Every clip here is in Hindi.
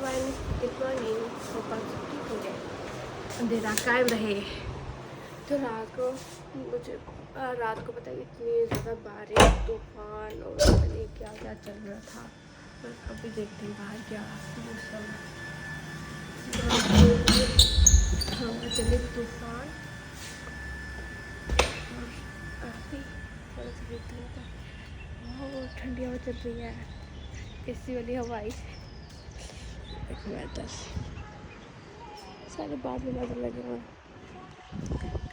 Good morning. होप आप सब ठीक हो गए, अंधेरा कायम रहे। तो रात को पता है इतनी ज़्यादा बारिश, तूफान और पता नहीं क्या क्या चल रहा था। पर अभी देखते हैं बाहर क्या मौसम। हवा चले तूफान और अभी थोड़ा सा देखते हैं। बहुत ठंडी हवा चल रही है, एसी वाली हवा आई। 10 साढ़े 12 बजे लगे हुए,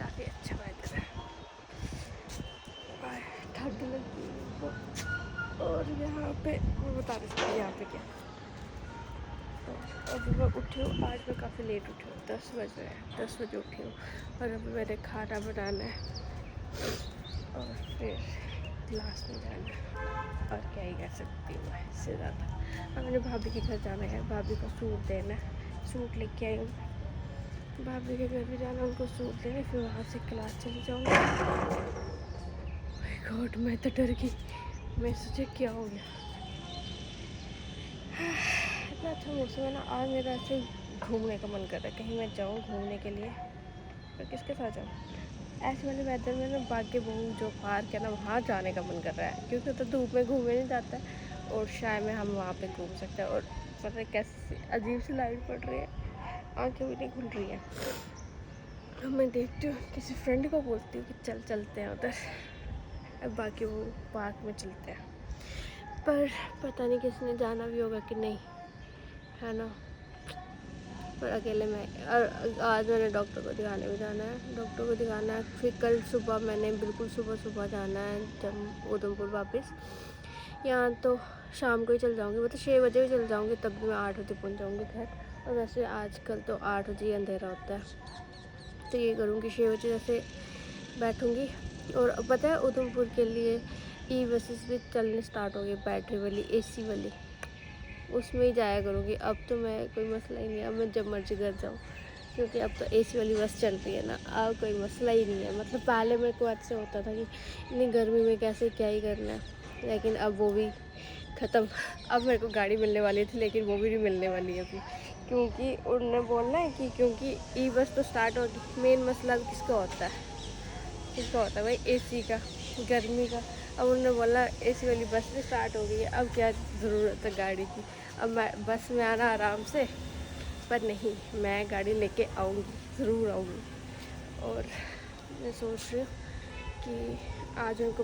काफ़ी अच्छा वेदर है और ठंड लगी है। और यहाँ पे मैं बता नहीं सकती यहाँ पे क्या। और अभी मैं उठी हूँ, आज मैं काफ़ी लेट उठी हूँ, 10 बजे उठी हूँ। और अभी मैंने खाना बनाना है और फिर क्लास में जाना है। और क्या ही कर सकती हूँ मैं इससे ज़्यादा। अब मैंने भाभी के घर जाना है, भाभी को सूट देना है, सूट लेके आई हूँ। भाभी के घर भी जाना, उनको सूट देने, फिर वहाँ से क्लास चली जाऊँगी। माय गॉड, मैं तो डर गई, मैं सोचा क्या हो गया। इतना अच्छा मौसम है ना आज, मेरा ऐसे घूमने का मन कर रहा है, कहीं मैं जाऊँ घूमने के लिए। पर किसके साथ जाऊँ? ऐसे वाले वेदर में ना बागे बहू जो पार्क है ना, वहाँ जाने का मन कर रहा है, क्योंकि तो धूप में घूमे नहीं जाता है और शाम में हम वहाँ पे घूम सकते हैं। और पता है कैसी अजीब सी लाइट पड़ रही है, आंखें भी नहीं खुल रही है। अब मैं देखती हूँ, किसी फ्रेंड को बोलती हूँ कि चलते हैं उधर, अब बाकी वो पार्क में चलते हैं। पर पता नहीं किसने जाना भी होगा कि नहीं, है ना। पर अकेले में, और आज मैंने डॉक्टर को दिखाने भी जाना है, फिर कल सुबह मैंने बिल्कुल सुबह जाना है जब उधमपुर वापस। यहाँ तो शाम को ही चल जाऊँगी, मतलब 6 बजे भी चल जाऊँगी, तब भी मैं 8 बजे पहुँच जाऊँगी घर। और वैसे आजकल तो 8 बजे ही अंधेरा होता है, तो ये करूँगी 6 बजे जैसे बैठूँगी। और पता है उधमपुर के लिए ई बसेस भी चलने स्टार्ट हो गई, बैटरी वाली AC वाली, उसमें ही जाया करूँगी। अब तो मैं कोई मसला ही नहीं है, अब मैं जब मर्जी घर जाऊँ, क्योंकि अब तो AC वाली बस चल रही है ना, अब कोई मसला ही नहीं है। मतलब पहले मेरे को ऐसे होता था कि इतनी गर्मी में कैसे क्या ही करना है, लेकिन अब वो भी ख़त्म। अब मेरे को गाड़ी मिलने वाली थी, लेकिन वो भी नहीं मिलने वाली है अभी, क्योंकि उन्होंने बोलना है कि क्योंकि ई बस तो स्टार्ट होगी। मेन मसला किसका होता है भाई, AC का, गर्मी का। अब उन्होंने बोला AC वाली बस भी स्टार्ट हो गई है, अब क्या ज़रूरत है गाड़ी की। अब मैं बस में आना आराम से, पर नहीं, मैं गाड़ी लेके आऊँगी, ज़रूर आऊँगी। और मैं सोच रही हूँ कि आज उनको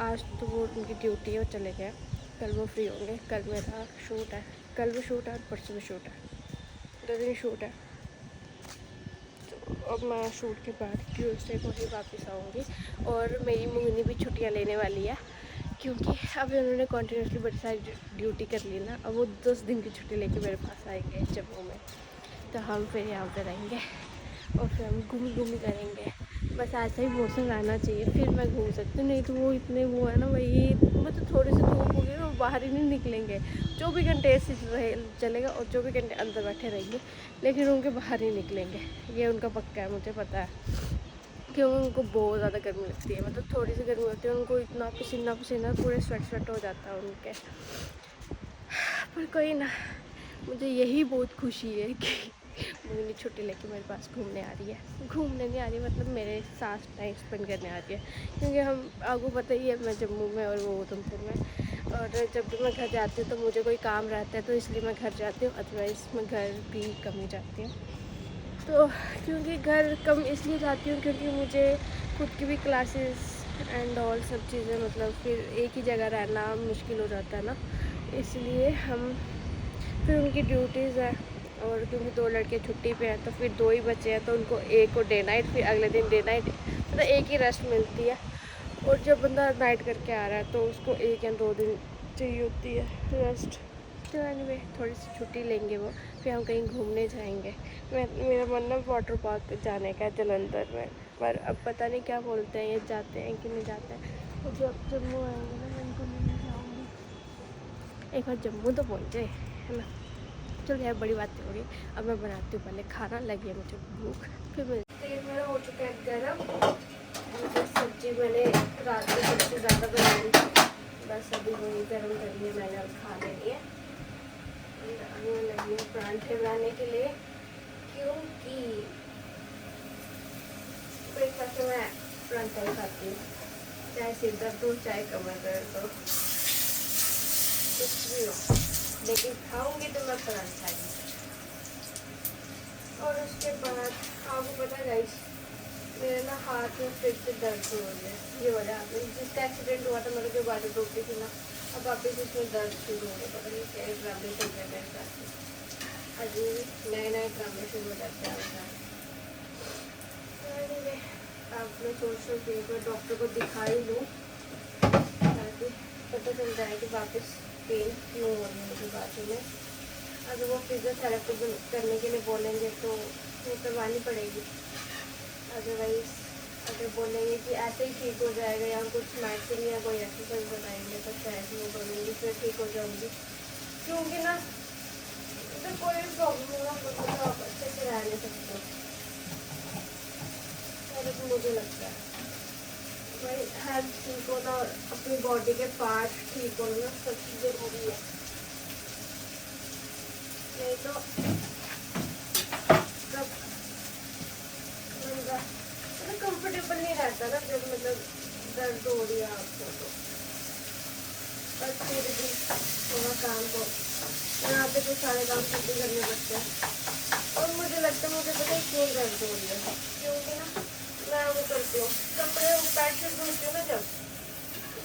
आज तो वो उनकी ड्यूटी है, वो चले गए, कल वो फ्री होंगे। कल मेरा शूट है, कल भी शूट है और परसों भी शूट है, 2 दिन शूट है। अब मैं शूट के बाद ट्यूसडे को ही वापस आऊँगी। और मेरी मुन्नी भी छुट्टियाँ लेने वाली है, क्योंकि अब उन्होंने कंटिन्यूसली बड़ी सारी ड्यूटी कर ली ना। अब वो 10 दिन की छुट्टी लेके मेरे पास आएंगे जम्मू में, तो हम फिर यहाँ पे रहेंगे और फिर हम घूमी करेंगे। बस ऐसा ही मौसम रहना चाहिए, फिर मैं घूम सकती हूँ। नहीं तो वो इतने वो है ना भाई, मतलब थोड़ी सी धूप होगी ना, बाहर ही नहीं निकलेंगे। 24 घंटे AC चलेगा और 24 घंटे अंदर बैठे रहेंगे, लेकिन उनके बाहर ही निकलेंगे, ये उनका पक्का है, मुझे पता है। क्योंकि उनको बहुत ज़्यादा गर्मी लगती है, मतलब थोड़ी सी गर्मी होती है उनको, इतना पसीना पूरे स्वेट हो जाता है उनके। पर कोई ना, मुझे यही बहुत खुशी है कि मुझे छुट्टी लेके मेरे पास घूमने आ रही है। घूमने नहीं आ रही, मतलब मेरे साथ टाइम स्पेंड करने आ रही है, क्योंकि हम आपको पता ही है मैं जम्मू में और वो उधमपुर में। और जब भी मैं घर जाती हूँ तो मुझे कोई काम रहता है, तो इसलिए मैं घर जाती हूँ, अदरवाइज़ मैं घर भी कम ही जाती हूँ। तो क्योंकि घर कम इसलिए जाती हूँ क्योंकि मुझे खुद की भी क्लासेस एंड ऑल सब चीज़ें, मतलब फिर एक ही जगह रहना मुश्किल हो जाता है ना, इसलिए हम फिर उनकी ड्यूटीज़ है। और क्योंकि 2 लड़के छुट्टी पे हैं, तो फिर 2 ही बचे हैं, तो उनको एक को डे नाइट, फिर अगले दिन डे नाइट, मतलब एक ही रेस्ट मिलती है। और जब बंदा नाइट करके आ रहा है तो उसको 1 या 2 दिन चाहिए होती है रेस्ट। तो एनीवे थोड़ी सी छुट्टी लेंगे वो, फिर हम कहीं घूमने जाएंगे। मेरा मन ना वाटर पार्क जाने का है जलंधर में, पर अब पता नहीं क्या बोलते हैं, ये जाते हैं कि नहीं जाते हैं। तो जब जम्मू आएंगे ना, मैं इनको लेने जाऊँगी। एक बार जम्मू तो पहुँचे, है ना। चलो यार, बड़ी बातें हो गई, अब मैं बनाती हूँ पहले खाना, लगी है मुझे भूख। फिर तेल मेरा हो चुका है गर्म, सब्जी मैंने रात में सबसे ज़्यादा बनाई थी, बस अभी वही गर्म कर लिए मैंने, अब खा लेनी है। लगी हूँ परांठे बनाने के लिए, क्योंकि ब्रेकफास्ट में मैं परांठा ही खाती हूँ, चाहे सिर दर्द हो चाहे कमर दर्द हो, कुछ भी हो, लेकिन खाऊंगी तो मैं परांठा ही। और उसके बाद आपको पता है गाइस, मेरे ना हाथ में फिर से दर्द हो रही है। ये वजह जिसका एक्सीडेंट हुआ था, मेरे जो बाजू टूटी थी ना, अब वापस इसमें दर्द शुरू हो गया। पता नहीं क्या ड्रामे चल रहे मेरे साथ, अजीब नए नए ड्रामे शुरू हो जाते हैं। अब मैं सोच रही हूँ कि डॉक्टर को दिखा ही लूँ, ताकि पता चल जाए कि वापस पेन क्यों हो रही है मुझे बाजू में। अगर वो फिजियोथेरेपी करने के लिए बोलेंगे तो वो करवानी पड़ेगी, अदरवाइज अगर बोलेंगे कि ऐसे ही ठीक हो जाएगा या कुछ मेडिसिन या कोई एक्सरसाइज बताएंगे तो शायद वो बोलेंगे फिर ठीक हो जाऊंगी। क्योंकि ना तो कोई भी प्रॉब्लम होगा तो आप अच्छे से रह नहीं सकते, तो मुझे लगता है भाई हेल्थ ठीक होना, अपनी बॉडी के पार्ट ठीक होना सबसे ज़रूरी है। नहीं तो मतलब कंफर्टेबल नहीं रहता ना, जब मतलब दर्द हो रही है आपको तो। बस फिर भी थोड़ा काम को यहाँ पे तो सारे काम खुद ही करने पड़ते हैं। और मुझे लगता है मुझे पता है क्यों दर्द हो रही है, क्योंकि ना मैं वो करती हूँ कपड़े पैंट शर्ट धोती हूँ ना, जब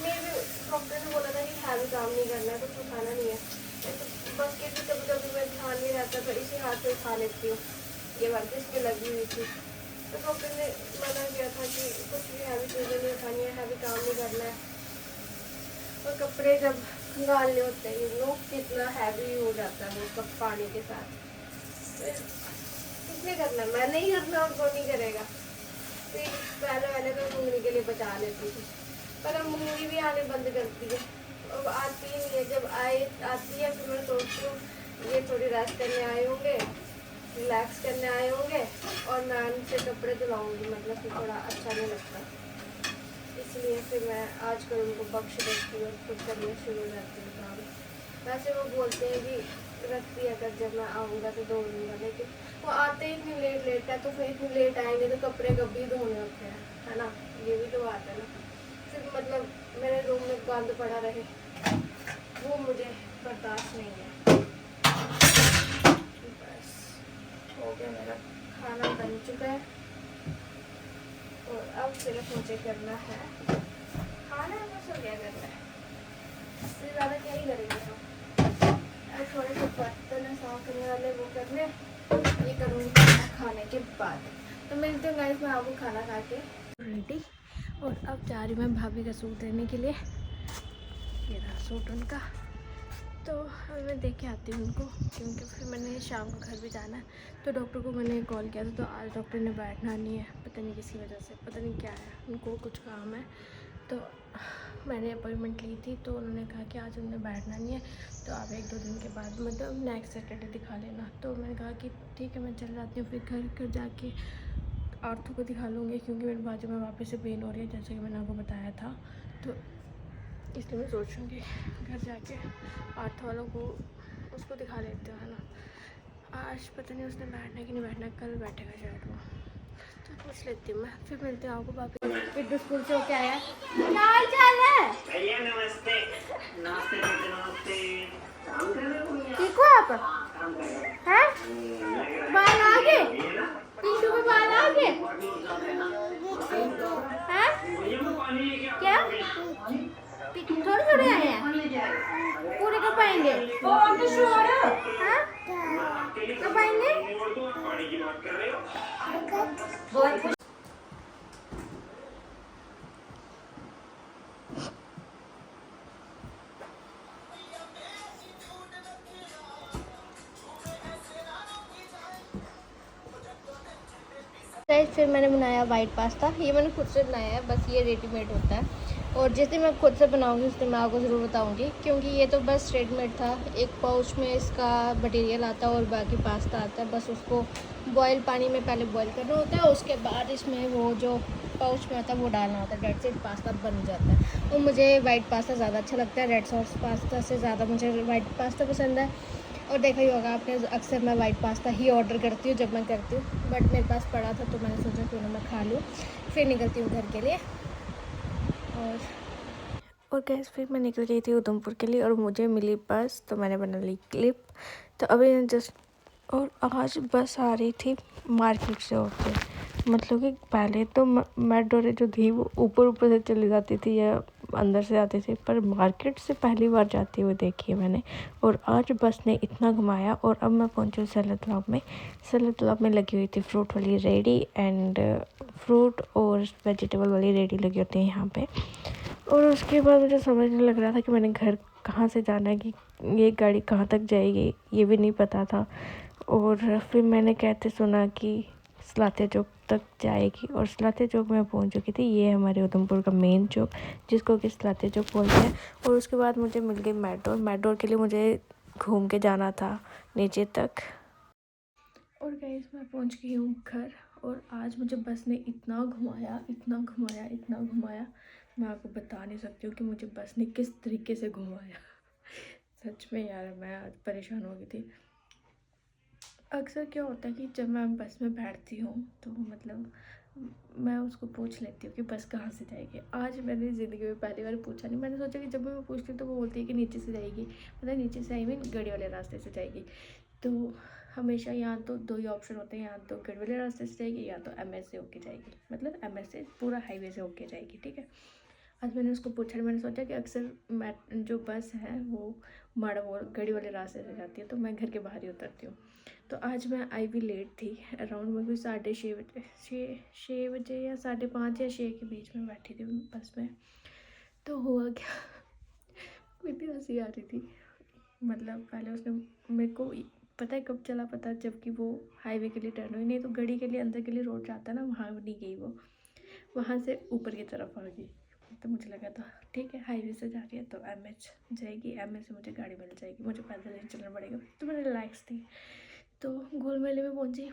मेरे भी डॉक्टर ने बोला था कि हैवी काम नहीं करना है, कुछ उठाना नहीं है, तो बस के भी कभी कभी मैं ध्यान नहीं रहता तो इसी हाथ से उठा लेती हूँ। ये बात इसमें लगी हुई थी, तो डॉक्टर ने मना किया था कि कुछ भी हैवी चीज़ें नहीं उठानी है, हैवी काम नहीं करना है। और कपड़े जब गालने होते हैं लोग, कितना हैवी हो जाता है वो कब पानी के साथ, किसने करना, मैं नहीं करना और कौन नहीं करेगा। फिर पहले तो मुंगनी के लिए बचा लेती थी, पर अब मुंगनी भी आने बंद करती है, अब आती ही नहीं है। जब आती है फिर मैं सोचती हूँ ये थोड़ी रेस्ट करने आए होंगे, रिलैक्स करने आए होंगे, और मैं उनसे कपड़े धुलाऊँगी, मतलब कि थोड़ा अच्छा नहीं लगता, इसलिए फिर मैं आजकल उनको बख्श देती हूँ और खुद करने शुरू हो जाती हूँ काम। वैसे वो बोलते हैं कि रख दिया कर, जब मैं आऊँगा तो धो लूँगा, लेकिन वो आते ही इतनी लेट है, तो फिर इतनी लेट आएंगे तो कपड़े कभी धोने होते हैं, है ना, ये भी तो बात है ना। सिर्फ मतलब मेरे रूम में गंद पड़ा रहे वो मुझे बर्दाश्त नहीं है। बस हो गया, मेरा खाना बन चुका है और अब सिर्फ मुझे करना है खाना, बस हो गया करना है, इससे ज़्यादा क्या ही करेंगे हम। अब थोड़े से बर्तन साफ करने वाले वो करने, ये करूँगी खाने के बाद। तो मिलते हैं गाइस, मैं आपको खाना खा के रेडी, और अब जा रही मैं भाभी का सूट देने के लिए। ये रहा सूट उनका, तो अभी मैं देख के आती हूँ उनको, क्योंकि फिर मैंने शाम को घर भी जाना है। तो डॉक्टर को मैंने कॉल किया था, तो आज डॉक्टर ने बैठना नहीं है, पता नहीं किसी वजह से, पता नहीं क्या है, उनको कुछ काम है। तो मैंने अपॉइंटमेंट ली थी, तो उन्होंने कहा कि आज उन्हें बैठना नहीं है, तो आप 1-2 दिन के बाद मतलब नेक्स्ट सैटरडे दिखा लेना। तो मैंने कहा कि ठीक है, मैं चल जाती हूँ, फिर घर जाके आर्थो को दिखा लूँगी, क्योंकि मेरे बाजू में वापस से पेन हो रही है, जैसे कि मैंने आपको बताया था। तो इसलिए मैं सोचूँगी घर जाके आर्थो वालों को उसको दिखा लेते हो, है ना। आज पता नहीं उसने बैठना कि नहीं बैठना, कल बैठेगा शायद वो, तो पूछ लेती हूँ मैं। फिर मिलते हैं आपको वापस। फिर स्कूल से होके आया, क्या हाल चाल है भैया? नमस्ते। नमस्ते नमस्ते। ठीक हो आप? हैं? बाल आ गए? टिश्यू में बाल आ गए? हैं? क्या? थोड़े थोड़े आए हैं, पूरे कब पाएंगे? हाँ? कब पाएंगे? फिर मैंने बनाया वाइट पास्ता, ये मैंने खुद से बनाया है, बस ये रेडीमेड होता है, और जिस दिन मैं खुद से बनाऊंगी उस दिन मैं आपको ज़रूर बताऊंगी, क्योंकि ये तो बस रेडीमेड था। एक पाउच में इसका मटेरियल आता है और बाकी पास्ता आता है, बस उसको बॉयल पानी में पहले बॉयल करना होता है, उसके बाद इसमें वो जो पाउच में आता है वो डालना होता है, डेट से पास्ता बन जाता है। और मुझे वाइट पास्ता ज़्यादा अच्छा लगता है, रेड सॉस पास्ता से ज़्यादा मुझे वाइट पास्ता पसंद है। और देखा ही होगा आपने, अक्सर मैं वाइट पास्ता ही ऑर्डर करती हूँ जब मैं करती हूँ, बट मेरे पास पड़ा था तो मैंने सोचा क्यों ना मैं खा लूँ, फिर निकलती हूँ घर के लिए। और गैस फिर मैं निकल गई थी उधमपुर के लिए और मुझे मिली बस, तो मैंने बना ली क्लिप। तो अभी जस्ट, और आज बस आ रही थी मार्केट से होके, मतलब कि पहले तो मेट्रो जो थी वो ऊपर ऊपर से चली जाती थी या अंदर से आती थी, पर मार्केट से पहली बार जाती हुई देखी है मैंने। और आज बस ने इतना घुमाया। और अब मैं पहुंची सैलड तालाब में। सैलड तालाब में लगी हुई थी फ्रूट वाली रेडी, एंड फ्रूट और वेजिटेबल वाली रेडी लगी होती है यहाँ पे। और उसके बाद मुझे समझ नहीं लग रहा था कि मैंने घर कहाँ से जाना है, कि ये गाड़ी कहाँ तक जाएगी, ये भी नहीं पता था। और फिर मैंने कहते सुना कि सलाते चौक तक जाएगी, और सलाते चौक में पहुंच चुकी थी। ये हमारे उधमपुर का मेन चौक, जिसको कि सलाते चौक बोलते हैं। और उसके बाद मुझे मिल गई मेट्रो के लिए मुझे घूम के जाना था नीचे तक। और गाइस मैं पहुंच गई हूँ घर। और आज मुझे बस ने इतना घुमाया, इतना घुमाया, इतना घुमाया, मैं आपको बता नहीं सकती हूँ कि मुझे बस ने किस तरीके से घुमाया। सच में यार मैं आज परेशान हो गई थी। अक्सर क्या होता है कि जब मैं बस में बैठती हूँ तो मतलब मैं उसको पूछ लेती हूँ कि बस कहाँ से जाएगी। आज मैंने ज़िंदगी में पहली बार पूछा नहीं। मैंने सोचा कि जब भी मैं पूछती हूँ तो वो बोलती है कि नीचे से जाएगी, मतलब नीचे से आई मीन गड़ी वाले रास्ते से जाएगी। तो हमेशा यहाँ तो दो ही ऑप्शन होते हैं, यहाँ तो गढ़ वाले रास्ते से जाएगी या तो MS से होके जाएगी, मतलब MS से पूरा हाईवे से होके जाएगी, ठीक है। आज मैंने उसको पूछा, मैंने सोचा कि अक्सर मैं जो बस है वो माड़ा मोड़ गढ़ी वाले रास्ते से जाती है, तो मैं घर के बाहर ही उतरती हूँ। तो आज मैं आई भी लेट थी, अराउंड में कोई 6:30 बजे, 6 बजे या 5:30 या 6 के बीच में बैठी थी बस में। तो हुआ क्या, इतनी हंसी आ रही थी। मतलब पहले उसने मेरे को पता है कब चला पता, जबकि वो हाईवे के लिए टर्न हुई, नहीं तो गड़ी के लिए अंदर के लिए रोड जाता है ना, वहाँ नहीं गई वो, वहाँ से ऊपर की तरफ आ गई। तो मुझे लगा था ठीक है हाईवे से जा रही है तो MS जाएगी, MS से मुझे गाड़ी मिल जाएगी, मुझे पैदल नहीं चलना पड़ेगा। तो मैं रिलैक्स थी। तो गोल मेले में पहुँची।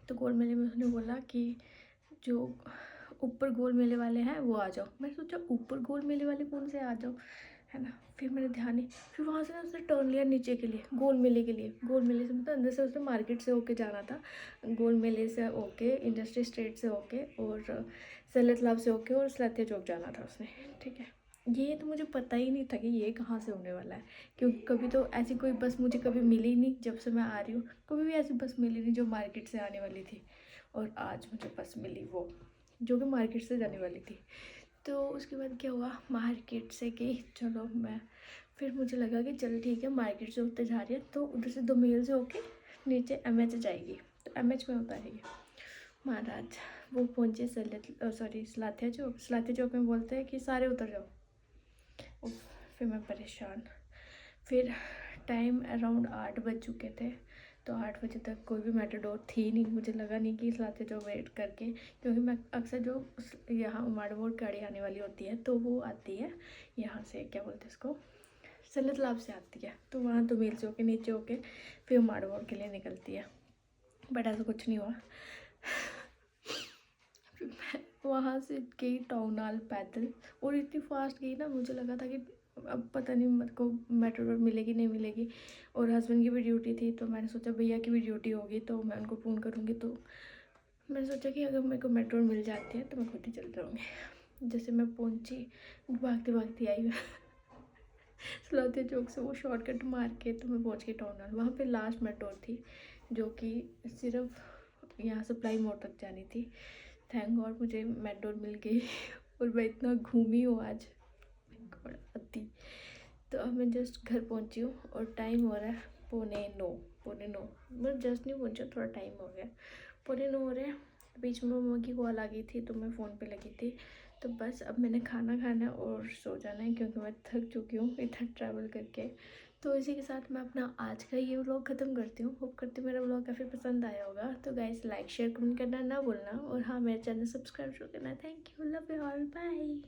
तो गोल मेले में उसने बोला कि जो ऊपर गोल मेले वाले हैं वो आ जाओ। मैं सोचा ऊपर गोल मेले वाले कौन से आ जाओ, है ना। फिर मैंने ध्यान नहीं, फिर वहाँ से ना उसने टर्न लिया नीचे के लिए, गोल मेले के लिए। गोल मेले से मतलब अंदर से उसने मार्केट से होके जाना था, गोल मेले से होके, इंडस्ट्री स्ट्रीट से होके, और सैलड तालाब से होके, और सलातिया चौक जाना था उसने, ठीक है। ये तो मुझे पता ही नहीं था कि ये कहाँ से होने वाला है, क्योंकि कभी तो ऐसी कोई बस मुझे कभी मिली नहीं जब से मैं आ रही हूँ, कभी भी ऐसी बस मिली नहीं जो मार्केट से आने वाली थी। और आज मुझे बस मिली वो जो कि मार्केट से जाने वाली थी। तो उसके बाद क्या हुआ, मार्केट से गई, चलो मैं, फिर मुझे लगा कि चल ठीक है मार्केट से होते जा रही है तो उधर से 2 मील से होके नीचे MH जाएगी, तो MH में उतारेगी। महाराज वो पहुँचे सलाथिया चौक। सलाथिया चौक में बोलते हैं कि सारे उतर जाओ। उफ, फिर मैं परेशान। फिर टाइम अराउंड 8 बज चुके थे, तो 8 बजे तक कोई भी मेटाडोर थी नहीं। मुझे लगा नहीं कि सलाते जो वेट करके, क्योंकि मैं अक्सर जो यहाँ उमाड़मोड़ गाड़ी आने वाली होती है तो वो आती है यहाँ से, क्या बोलते हैं इसको, सैलड तालाब से आती है, तो वहाँ तो मील से होके नीचे होके फिर उमाड़मोड़ के लिए निकलती है। बट ऐसा कुछ नहीं हुआ। वहाँ से गई टाउन हॉल पैदल, और इतनी फास्ट गई ना, मुझे लगा था कि अब पता नहीं मेरे को मेट्रो मिलेगी नहीं मिलेगी। और हस्बैंड की भी ड्यूटी थी, तो मैंने सोचा भैया की भी ड्यूटी होगी तो मैं उनको फ़ोन करूँगी। तो मैंने सोचा कि अगर मेरे को मेट्रो मिल जाती है तो मैं खुद ही चल जाऊँगी। जैसे मैं पहुँची, भागती भागती आई मैं सलातिया चौक से वो शॉर्टकट मार के, तो मैं पहुँच गई टाउन हॉल। वहाँ पे लास्ट मेट्रो थी जो कि सिर्फ यहाँ सप्लाई मोड़ तक जानी थी। थैंक गॉड मुझे मेट्रो मिल गई। और मैं इतना घूमी हूँ आज अति। तो अब मैं जस्ट घर पहुँची हूँ और टाइम हो रहा है 8:45, 8:45। मैं जस्ट नहीं पहुँचा, थोड़ा टाइम हो गया, 8:45 हो रहे हैं। बीच में मम्मा की कॉल आ गई थी तो मैं फ़ोन पे लगी थी। तो बस अब मैंने खाना खाना है और सो जाना है, क्योंकि मैं थक चुकी हूँ इतना ट्रैवल करके। तो इसी के साथ मैं अपना आज का ये व्लॉग ख़त्म करती हूँ। होप करती हूँ मेरा व्लॉग काफ़ी पसंद आया होगा। तो गाइस लाइक शेयर कमेंट करना ना भूलना, और हाँ मेरे चैनल सब्सक्राइब करना। Thank you, love you all, bye.